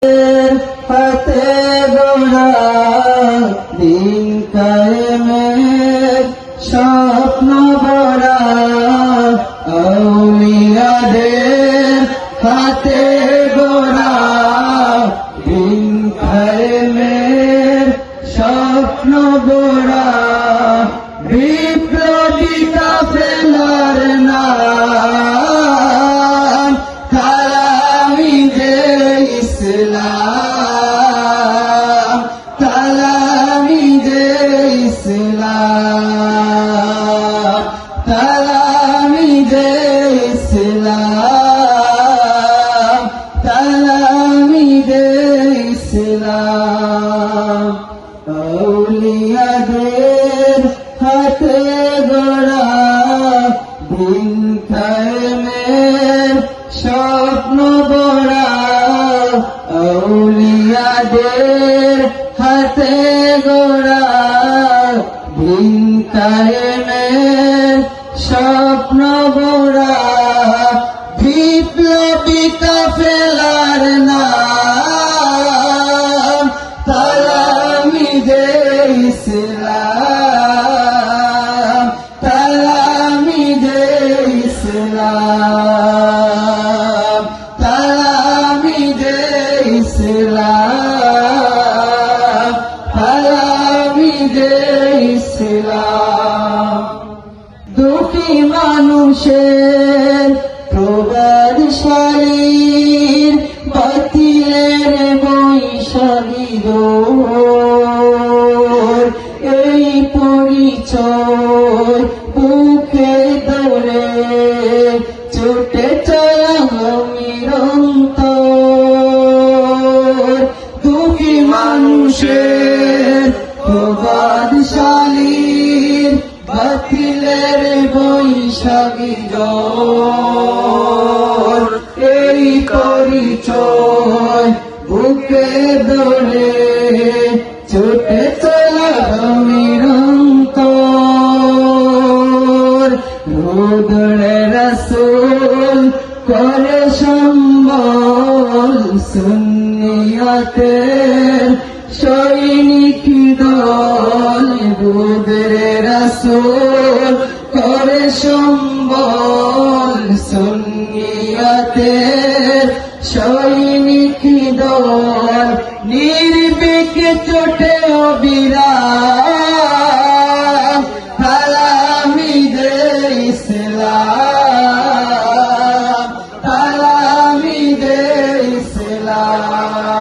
হাতে গড়া দিন কায়েমের স্বপ্ন বড়া আউলিয়াদের হাতে গড়া দিন কায়েমের স্বপ্ন বড়া বিপ্লবী কাফেলার নাম তালামিদে ইসলাম তালামিদে ইসলাম তালামিদে ইসলাম তালামিদে ইসলাম আউলিয়াদের হাতে গড়া দিন কায়েমের স্বপ্ন বড়া আউলিয়াদের হাতে গড়া দিন কায়েমের স্বপ্ন বড়া বিপ্লবী কাফেলার নাম তালামিদে ইসলাম তালামিদে ইসলাম তালামিদে ইসলাম তালামিদে ইসলাম দুটি মানুষের প্রবাদশালীর বাতিলের বৈশালী দোর এই পরিচয় বুকে ধরে ছুটে চলা নিরন্তর দুঃখী মানুষের প্রবাদশালীর বাতিলের বৈশাখী জ্বর এই পরিচয় বুকে ধরে ছুটে চলা নিরন্তর রোদরে রাসূল করে সম্বল সুন্নিয়াতের সৈনিক দল রোদরে রাসূল করে সম্বল সুন্নিয়াতের সৈনিক দল নির্ভীক চোটে অবিরাম